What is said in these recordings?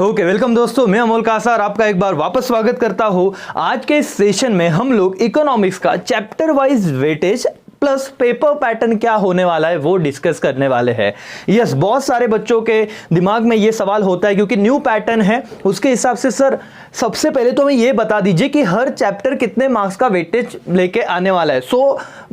Okay welcome दोस्तों, मैं अमोल कासा और आपका एक बार वापस स्वागत करता हूं। आज के इस सेशन में हम लोग इकोनॉमिक्स का chapter wise weightage plus paper pattern क्या होने वाला है वो डिस्कस करने वाले हैं। यस, बहुत सारे बच्चों के दिमाग में ये सवाल होता है क्योंकि न्यू पैटर्न है, उसके हिसाब से सर सबसे पहले तो हमें ये बता दीजिए कि हर चैप्टर कितने मार्क्स का वेटेज लेके आने वाला है।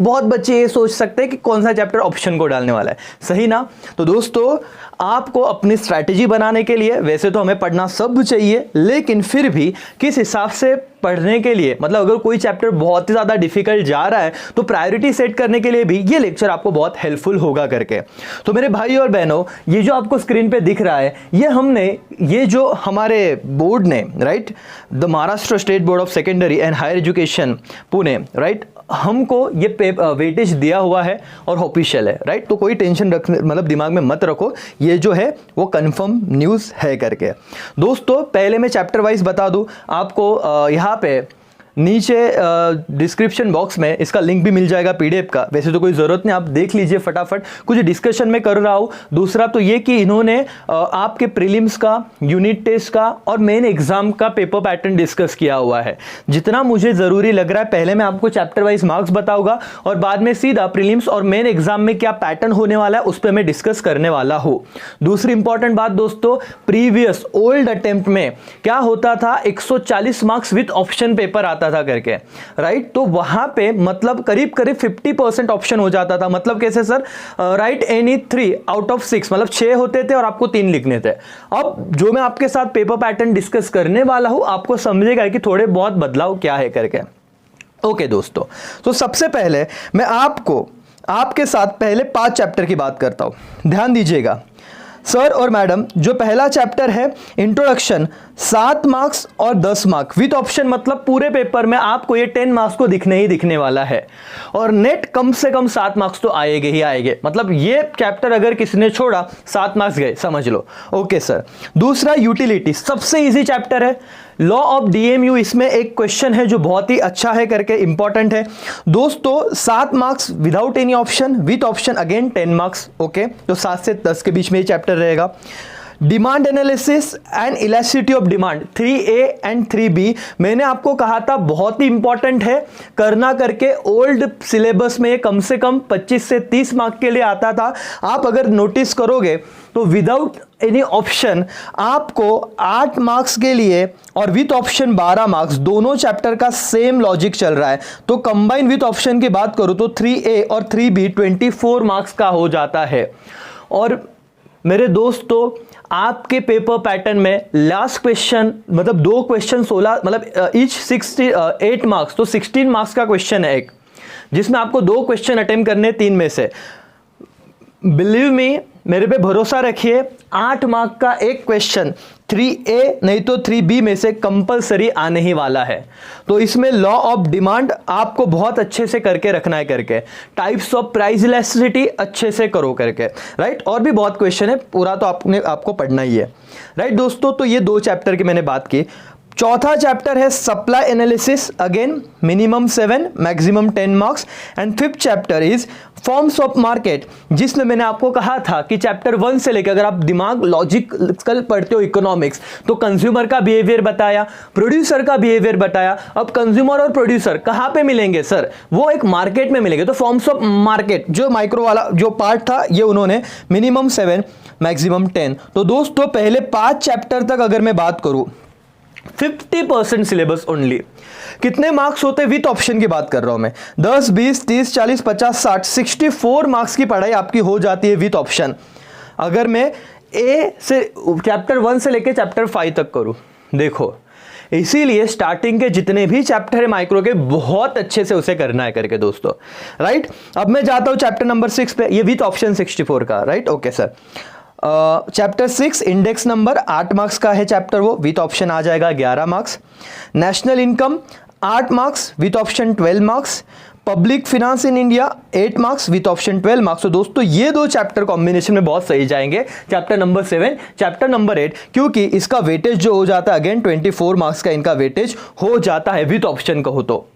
बहुत बच्चे ये सोच सकते हैं कि कौन सा चैप्टर ऑप्शन को डालने वाला है, सही ना। तो दोस्तों आपको अपनी स्ट्रैटेजी बनाने के लिए वैसे तो हमें पढ़ना सब चाहिए, लेकिन फिर भी किस हिसाब से पढ़ने के लिए, मतलब अगर कोई चैप्टर बहुत ही ज़्यादा डिफिकल्ट जा रहा है तो प्रायोरिटी सेट करने के लिए भी ये लेक्चर आपको बहुत हेल्पफुल होगा करके। तो मेरे भाई और बहनों, ये जो आपको स्क्रीन पे दिख रहा है ये जो हमारे बोर्ड ने, right, the Maharashtra state board of secondary and higher education Pune, right, हमको ये वेटेज दिया हुआ है और ऑफिशियल है, राइट। तो कोई टेंशन मतलब दिमाग में मत रखो, ये जो है वो कंफर्म न्यूज़ है करके। दोस्तों पहले मैं चैप्टर वाइज बता दूं आपको, यहाँ पे नीचे डिस्क्रिप्शन बॉक्स में इसका लिंक भी मिल जाएगा पीडीएफ का। वैसे तो कोई ज़रूरत नहीं, आप देख लीजिए फटाफट, कुछ डिस्कशन में कर रहा हूँ। दूसरा तो ये कि इन्होंने आपके प्रीलिम्स का, यूनिट टेस्ट का और मेन एग्जाम का पेपर पैटर्न डिस्कस किया हुआ है। जितना मुझे ज़रूरी लग रहा है, पहले मैं आपको चैप्टर वाइज मार्क्स बताऊंगा और बाद में सीधा प्रीलिम्स और मेन एग्जाम में क्या पैटर्न होने वाला है उस पर मैं डिस्कस करने वाला हूँ। दूसरी इंपॉर्टेंट बात दोस्तों, प्रीवियस ओल्ड अटेम्प्ट में क्या होता था, 140 मार्क्स विद ऑप्शन पेपर आता था करके, राइट। तो वहां पे मतलब करीब 50% ऑप्शन हो जाता था। मतलब कैसे sir, right any 3 out of 6, मतलब 6 होते थे और आपको 3 लिखने थे। अब जो मैं आपके साथ पेपर पैटर्न डिस्कस करने वाला हूं, आपको समझेगा कि थोड़े बहुत बदलाव क्या है करके। ओके दोस्तों, तो सबसे पहले मैं आपके साथ पहले 5 चैप्टर की बात करता हूं, ध्यान दीजिएगा सर और मैडम। जो पहला चैप्टर है इंट्रोडक्शन, 7 मार्क्स और 10 मार्क्स विथ ऑप्शन, मतलब पूरे पेपर में आपको ये 10 मार्क्स को दिखने ही दिखने वाला है और नेट कम से कम 7 मार्क्स तो आएंगे ही आएंगे। मतलब ये चैप्टर अगर किसी ने छोड़ा 7 मार्क्स गए, समझ लो। Okay sir. दूसरा यूटिलिटी, सबसे इजी चैप्टर है। लॉ ऑफ डीएमयू, इसमें एक क्वेश्चन है जो बहुत ही अच्छा है करके, इंपॉर्टेंट है दोस्तों। 7 marks without any option, with option again 10 marks. Okay, तो 7 से 10 के बीच में ये चैप्टर रहेगा। Demand analysis and elasticity of demand, 3A and 3B, मैंने आपको कहा था बहुत ही इंपॉर्टेंट है करना करके। ओल्ड सिलेबस में कम से कम 25 से 30 मार्क के लिए आता था। आप अगर नोटिस करोगे तो विदाउट एनी ऑप्शन आपको 8 मार्क्स के लिए और विथ ऑप्शन 12 मार्क्स, दोनों चैप्टर का सेम लॉजिक चल रहा है। तो कंबाइन विथ ऑप्शन की बात करूं तो 3A और 3B 24 मार्क्स का हो जाता है। और मेरे दोस्तों आपके पेपर पैटर्न में लास्ट क्वेश्चन, मतलब 2 क्वेश्चन 16, मतलब ईच 8 मार्क्स, तो 16 मार्क्स का क्वेश्चन है एक, जिसमें आपको 2 क्वेश्चन अटेम्प्ट करने 3 में से। बिलीव मी, मेरे पे भरोसा रखिए, 8 मार्क का एक क्वेश्चन 3A नहीं तो 3B में से कंपलसरी आने ही वाला है। तो इसमें लॉ ऑफ डिमांड आपको बहुत अच्छे से करके रखना है करके, टाइप्स ऑफ प्राइस इलास्टिसिटी अच्छे से करो करके, राइट। और भी बहुत क्वेश्चन है, पूरा तो आपको पढ़ना ही है, राइट दोस्तों। तो ये 2 चैप्टर की मैंने बात की। चौथा चैप्टर है supply analysis, again minimum 7 maximum 10 marks. And 5th chapter is forms of market, जिसमें मैंने आपको कहा था कि चैप्टर 1 से लेकर, अगर आप दिमाग लॉजिकल पढ़ते हो इकोनॉमिक्स, तो कंज्यूमर का बिहेवियर बताया, प्रोड्यूसर का बिहेवियर बताया। अब कंज्यूमर और प्रोड्यूसर कहां पे मिलेंगे सर, वो एक मार्केट में मिलेंगे। तो फॉर्म्स ऑफ मार्केट जो माइक्रो वाला जो पार्ट था, ये उन्होंने मिनिमम 7 मैक्सिमम 10। तो दोस्तों पहले 5 चैप्टर तक अगर मैं बात करूं, 50% सिलेबस ओनली। कितने मार्क्स होते हैं विथ ऑप्शन की बात कर रहा हूं मैं, 10 20 30 40 50 60 64 मार्क्स की पढ़ाई आपकी हो जाती है विथ ऑप्शन। अगर मैं ए से चैप्टर 1 से लेकर चैप्टर 5 तक करूं, देखो इसीलिए स्टार्टिंग के जितने भी चैप्टर है माइक्रो के, बहुत अच्छे से उसे करना है करके दोस्तों, राइट। अब मैं जाता हूं चैप्टर नंबर 6 पे, ये विथ ऑप्शन 64 का, right. Okay sir, chapter 6 index number 8 marks का है चैप्टर, वो विथ ऑप्शन आ जाएगा 11 marks. National income 8 marks with option 12 marks. Public finance in India 8 marks with option 12 marks. तो दोस्तों ये 2 चैप्टर कॉम्बिनेशन में बहुत सही जाएंगे, चैप्टर नंबर 7 चैप्टर नंबर 8, क्योंकि इसका वेटेज जो हो जाता है अगेन 24 मार्क्स का इनका वेटेज हो जाता है विथ ऑप्शन कहो तो।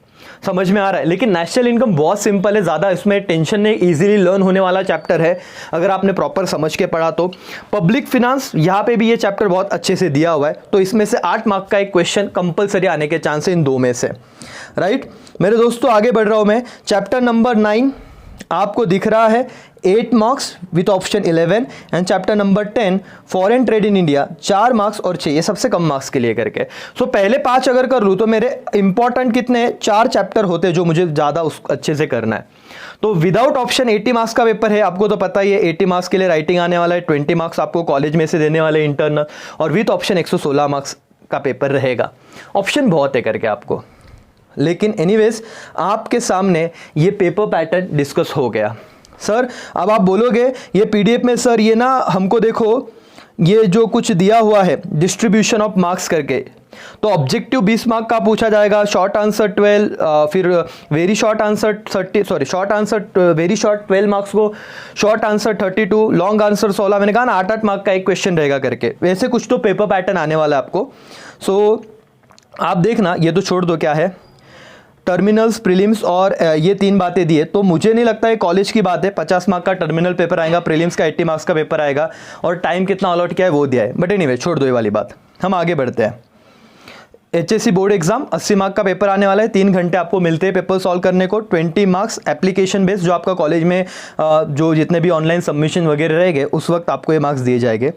समझ में आ रहा है। लेकिन नेशनल इनकम बहुत सिंपल है, ज़्यादा इसमें टेंशन नहीं, इजीली लर्न होने वाला चैप्टर है अगर आपने प्रॉपर समझ के पढ़ा तो। पब्लिक फिनांस, यहाँ पे भी ये चैप्टर बहुत अच्छे से दिया हुआ है, तो इसमें से 8 मार्क का एक क्वेश्चन कंपलसरी आने के चांस है इन दो में से, राइट। मेरे दोस्तों आगे बढ़ रहा हूँ मैं। चैप्टर नंबर 9 आपको दिख रहा है 8 marks with option 11 and chapter number 10 foreign trade in India 4 marks और 6, ये सबसे कम मार्क्स के लिए करके। सो पहले 5 अगर कर लूँ तो मेरे इंपॉर्टेंट कितने 4 चैप्टर होते जो मुझे ज़्यादा उस अच्छे से करना है। तो विदाउट ऑप्शन 80 मार्क्स का पेपर है, आपको तो पता ही है 80 मार्क्स के लिए राइटिंग आने वाला है, 20 मार्क्स आपको कॉलेज में से देने वाले इंटरनल, और विथ ऑप्शन 116 मार्क्स का पेपर रहेगा। ऑप्शन बहुत है करके आपको, लेकिन एनीवेज आपके सामने ये पेपर पैटर्न डिस्कस हो गया। सर अब आप बोलोगे ये पीडीएफ में सर ये ना हमको देखो ये जो कुछ दिया हुआ है डिस्ट्रीब्यूशन ऑफ मार्क्स करके, तो ऑब्जेक्टिव 20 मार्क का पूछा जाएगा, शॉर्ट आंसर 12, फिर very short answer 30, sorry short answer very short 12 marks को, शॉर्ट आंसर 32, लॉन्ग आंसर 16, मैंने कहा ना 8-8 मार्क का एक क्वेश्चन रहेगा करके, वैसे कुछ तो पेपर पैटर्न आने वाला है आपको। सो आप देखना, ये तो छोड़ दो क्या है टर्मिनल्स, प्रीलिम्स और ये 3 बातें दी है, तो मुझे नहीं लगता है कॉलेज की बात है। 50 मार्क का टर्मिनल पेपर आएगा, प्रीलिम्स का 80 मार्क्स का पेपर आएगा, और टाइम कितना अलॉट किया है वो दिया है, बट एनीवे छोड़ दो ये वाली बात, हम आगे बढ़ते हैं। एचएससी बोर्ड एग्जाम 80 मार्क का पेपर आने वाला है, 3 घंटे आपको मिलते हैं पेपर सॉल्व करने को, 20 मार्क्स एप्लीकेशन बेस्ड, जो आपका कॉलेज में जो जितने भी ऑनलाइन सबमिशन वगैरह रहेंगे उस वक्त आपको ये मार्क्स दिए जाएंगे।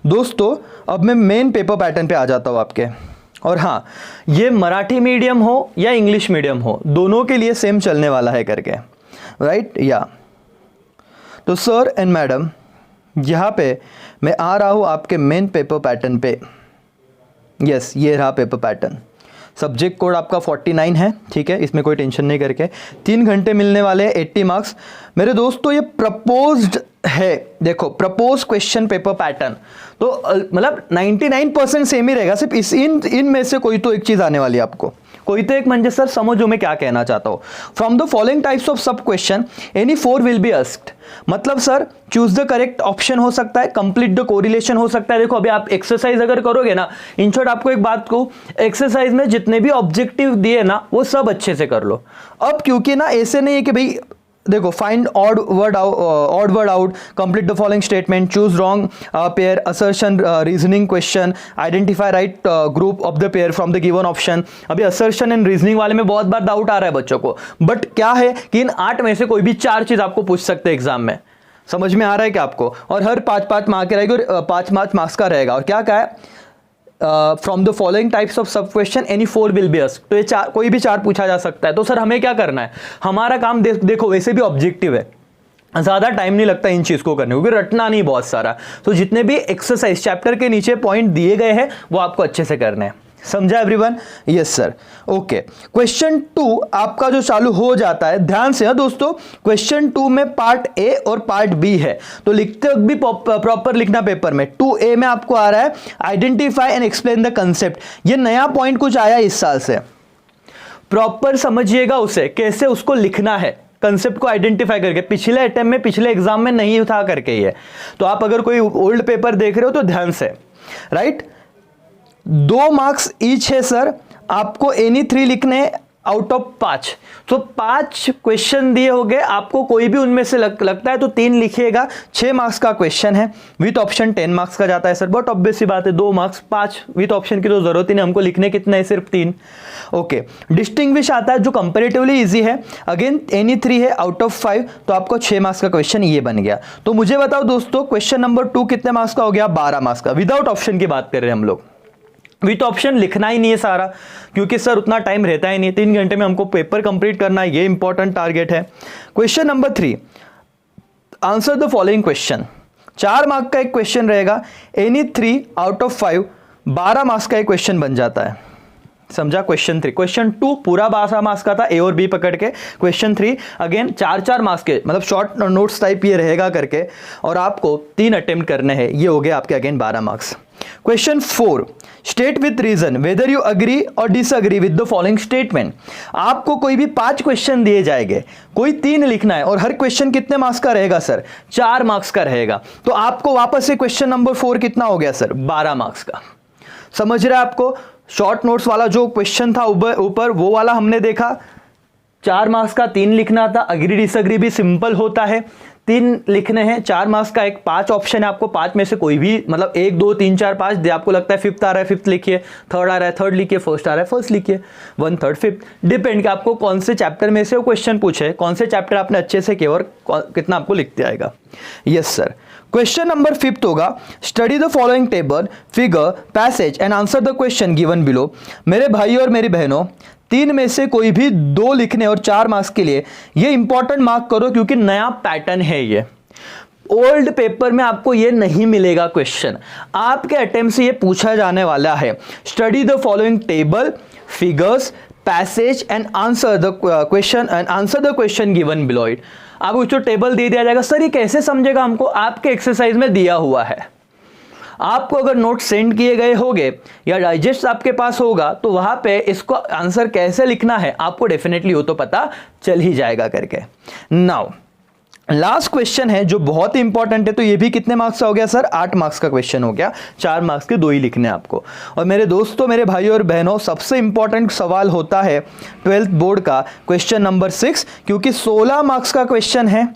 दोस्तों अब मैं मेन पेपर पैटर्न पे आ जाता हूँ आपके, और हाँ ये मराठी मीडियम हो या इंग्लिश मीडियम हो दोनों के लिए सेम चलने वाला है करके, राइट या। तो सर एंड मैडम यहाँ पे मैं आ रहा हूँ आपके मेन पेपर पैटर्न पे। यस ये रहा पेपर पैटर्न। सब्जेक्ट कोड आपका 49 है, ठीक है, इसमें कोई टेंशन नहीं करके। 3 घंटे मिलने वाले हैं, 80 मार्क्स। मेरे दोस्तों ये प्रपोज्ड है, देखो प्रपोज क्वेश्चन पेपर पैटर्न, तो मतलब 99% सेम ही रहेगा, सिर्फ इन में से कोई तो एक चीज आने वाली है आपको, कोई तो एक। म्हणजे सर समझो मैं क्या कहना चाहता हूँ। From the following types of sub question any 4 will be asked, मतलब sir choose the correct option हो सकता है, कंप्लीट द कोरिलेशन हो सकता है। देखो अभी आप एक्सरसाइज अगर करोगे ना, इन शॉर्ट आपको एक बात को, एक्सरसाइज में जितने भी ऑब्जेक्टिव दिए ना वो सब अच्छे से कर लो। अब क्योंकि ना ऐसे नहीं है कि भाई देखो find odd word out, complete the following statement, choose wrong pair, assertion reasoning question, identify right group of the pair from the given option. अभी असर्शन एंड रीजनिंग वाले में बहुत बार डाउट आ रहा है बच्चों को, बट क्या है कि इन 8 में से कोई भी 4 चीज आपको पूछ सकते हैं एग्जाम में। समझ में आ रहा है क्या आपको? और हर 5-5 मार्क के रहेगा, और 5-5 मार्क्स का रहेगा। और क्या कहा है, from the following types of sub question any 4 will be asked, तो ये 4 कोई भी 4 पूछा जा सकता है। तो सर हमें क्या करना है, हमारा काम देखो वैसे भी ऑब्जेक्टिव है, ज्यादा टाइम नहीं लगता इन चीज को करने, क्योंकि रटना नहीं बहुत सारा। तो जितने भी एक्सरसाइज चैप्टर के नीचे पॉइंट दिए गए हैं वो आपको अच्छे से करने हैं। समझा everyone? Yes sir. Okay, question 2 आपका जो चालू हो जाता है, ध्यान से दोस्तों, क्वेश्चन 2 में पार्ट ए और पार्ट बी है, तो लिखते वक्त भी प्रॉपर लिखना पेपर में। 2A में आपको आ रहा है identify and explain the concept, ये नया पॉइंट कुछ आया इस साल से, प्रॉपर समझिएगा उसे, कैसे उसको लिखना है, कंसेप्ट को आइडेंटिफाई करके। पिछले अटेम्प्ट में, पिछले एग्जाम में नहीं था करके ये, तो आप अगर कोई ओल्ड पेपर देख रहे हो तो ध्यान से, राइट। 2 मार्क्स ईच है सर, आपको एनी 3 लिखने आउट ऑफ 5, तो 5 क्वेश्चन दिए हो गए, आपको कोई भी उनमें से लगता है तो 3 लिखिएगा। 6 मार्क्स का क्वेश्चन है, विथ ऑप्शन 10 मार्क्स का जाता है सर, बहुत ऑब्वियस सी बात है। 2 मार्क्स 5 विथ ऑप्शन की तो जरूरत ही नहीं, हमको लिखने कितने है, सिर्फ 3। ओके, डिस्टिंग्विश आता है जो कंपेरेटिवली इजी है, अगेन एनी 3 है आउट ऑफ 5, तो आपको 6 मार्क्स का क्वेश्चन ये बन गया। तो मुझे बताओ दोस्तों, क्वेश्चन नंबर 2 कितने मार्क्स का हो गया? 12 मार्क्स का। विदाउट ऑप्शन की बात कर रहे हैं हम लोग, विथ ऑप्शन लिखना ही नहीं है सारा, क्योंकि सर उतना टाइम रहता ही नहीं, 3 घंटे में हमको पेपर कंप्लीट करना है, ये इंपॉर्टेंट टारगेट है। Question number 3, answer the following question. 4 mark का एक क्वेश्चन रहेगा, एनी 3 आउट ऑफ 5, 12 मार्क्स का एक क्वेश्चन बन जाता है। समझा? क्वेश्चन 3, क्वेश्चन 2 पूरा 12 मार्क्स का था, ए और बी पकड़ के। क्वेश्चन 3 अगेन 4-4 मार्क्स के, मतलब शॉर्ट नोट्स टाइप ये रहेगा करके, और आपको 3 अटेम्प्ट करने हैं, ये हो गए आपके again 12 marks. Question 4, state with reason whether you agree और disagree with the following statement. आपको कोई भी 5 क्वेश्चन दिए जाएंगे, कोई 3 लिखना है, और हर क्वेश्चन कितने मार्क्स का रहेगा सर? 4 मार्क्स का रहेगा। तो आपको वापस से क्वेश्चन नंबर 4 कितना हो गया सर? 12 मार्क्स का। समझ रहे हैं आपको? शॉर्ट नोट्स वाला जो क्वेश्चन था ऊपर वो वाला हमने देखा, 4 मार्क्स का 3 लिखना था, अग्री डिसअग्री भी सिंपल होता है, 3 लिखने हैं। 4 मार्क्स का एक 5 ऑप्शन है, आपको 5 में से कोई भी मतलब 1 2 3 4 5 दे, आपको लगता है 5th आ रहा है 5th लिखिए, 3rd आ रहा है 3rd लिखिए, 1st आ रहा है 1st लिखिए, 1 3rd 5th डिपेंड कि आपको कौन से चैप्टर में से वो क्वेश्चन पूछे, कौन से चैप्टर आपने अच्छे से किया और कितना आपको लिखते आएगा। Yes sir. Question number 5th होगा, study the following table, figure, passage and answer the question given below. मेरे भाई और मेरी बहनों, 3 में से कोई भी 2 लिखने और 4 मार्क्स के लिए ये इंपॉर्टेंट मार्क करो क्योंकि नया पैटर्न है ये। ओल्ड पेपर में आपको ये नहीं मिलेगा क्वेश्चन, आपके अटेम्प्ट से ये पूछा जाने वाला है। Study the following table, figures, passage and answer the question given below it. आपको जो टेबल दे दिया जाएगा, सर ये कैसे समझेगा हमको, आपके एक्सरसाइज में दिया हुआ है। आपको अगर नोट सेंड किए गए होंगे या डाइजेस्ट आपके पास होगा तो वहां पे इसको आंसर कैसे लिखना है आपको डेफिनेटली वो तो पता चल ही जाएगा करके। नाउ लास्ट क्वेश्चन है जो बहुत ही इंपॉर्टेंट है, तो ये भी कितने मार्क्स का हो गया सर, 8 मार्क्स का क्वेश्चन हो गया, 4 मार्क्स के 2 ही लिखने हैं आपको। और मेरे दोस्तों, मेरे भाइयों और बहनों, सबसे इंपॉर्टेंट सवाल होता है 12th बोर्ड का क्वेश्चन नंबर 6, क्योंकि 16 मार्क्स का क्वेश्चन है,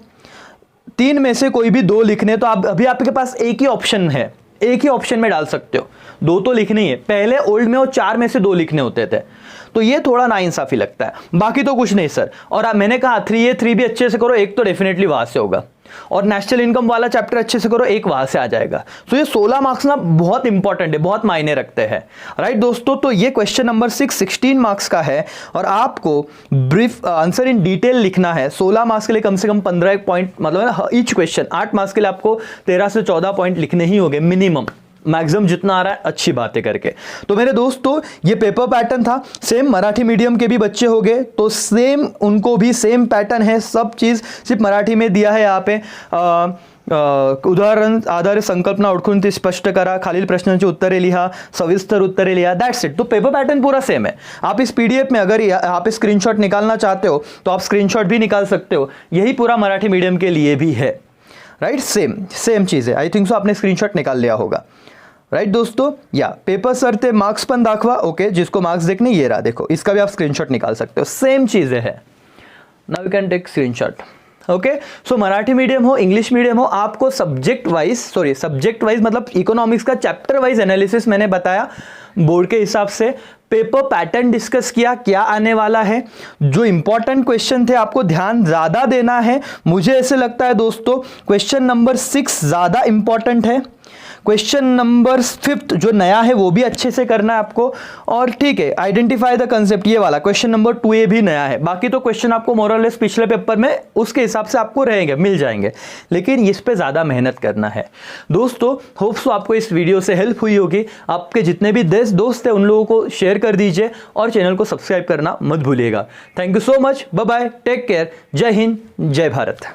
3 में से कोई भी 2 लिखने, तो आप अभी आपके पास एक ही ऑप्शन है, एक ही ऑप्शन में डाल सकते हो, 2 तो लिखने ही है। पहले ओल्ड में वो 4 में से 2 लिखने होते थे, तो ये थोड़ा नाइंसाफी लगता है, बाकी तो कुछ नहीं सर। और मैंने कहा 3 भी अच्छे से करो, एक तो डेफिनेटली वहां से होगा, और नेशनल इनकम वाला चैप्टर अच्छे से करो, एक वहां से आ जाएगा। तो ये 16 मार्क्स ना बहुत इंपॉर्टेंट है, बहुत मायने रखते हैं, राइट दोस्तों। तो ये क्वेश्चन नंबर 6 16 मार्क्स का है और आपको ब्रीफ आंसर इन डिटेल लिखना है। 16 मार्क्स के लिए कम से कम 15 पॉइंट, मतलब ईच क्वेश्चन 8 मार्क्स के लिए आपको 13 से 14 पॉइंट लिखने ही होंगे मिनिमम, मैक्सिमम जितना आ रहा है अच्छी बातें करके। तो मेरे दोस्तों, ये पेपर पैटर्न था, सेम मराठी मीडियम के भी बच्चे हो गए तो सेम उनको भी सेम पैटर्न है, सब चीज सिर्फ मराठी में दिया है। यहाँ पे उदाहरण आधारित संकल्पना ओळखून ती स्पष्ट करा, खालील प्रश्नांची उत्तरे लिहा, सविस्तर उत्तरे लिहा, दैट्स इट। तो पेपर पैटर्न पूरा सेम है। आप इस पीडीएफ में अगर आप स्क्रीनशॉट निकालना चाहते हो तो आप स्क्रीनशॉट भी निकाल सकते हो, यही पूरा मराठी मीडियम के लिए भी है, राइट। सेम चीज है। आई थिंक सो आपने स्क्रीनशॉट निकाल लिया होगा, राइट दोस्तों। या पेपर सर ते मार्क्स पण दाखवा, ओके, जिसको मार्क्स देखने ये रहा, देखो इसका भी आप स्क्रीनशॉट निकाल सकते हो, सेम चीजें है। Now you can take screenshot, okay. So Marathi medium हो, इंग्लिश मीडियम हो, आपको सब्जेक्ट वाइज मतलब इकोनॉमिक्स का चैप्टर वाइज एनालिसिस मैंने बताया, बोर्ड के हिसाब से पेपर पैटर्न डिस्कस किया, क्या आने वाला है, जो इंपॉर्टेंट क्वेश्चन थे आपको ध्यान ज्यादा देना है। मुझे ऐसे लगता है दोस्तों क्वेश्चन नंबर 6 ज्यादा इंपॉर्टेंट है, क्वेश्चन नंबर 5th जो नया है वो भी अच्छे से करना है आपको, और ठीक है आइडेंटिफाई द कंसेप्ट ये वाला क्वेश्चन नंबर 2 भी नया है। बाकी तो क्वेश्चन आपको मोरलेस पिछले पेपर में उसके हिसाब से आपको रहेंगे, मिल जाएंगे, लेकिन इस पे ज्यादा मेहनत करना है दोस्तों। होप्स आपको इस वीडियो से हेल्प हुई होगी। आपके जितने भी 10 दोस्त हैं उन लोगों को शेयर कर दीजिए और चैनल को सब्सक्राइब करना मत भूलिएगा। Thank you so much, bye bye, take care, जय हिंद, जय भारत।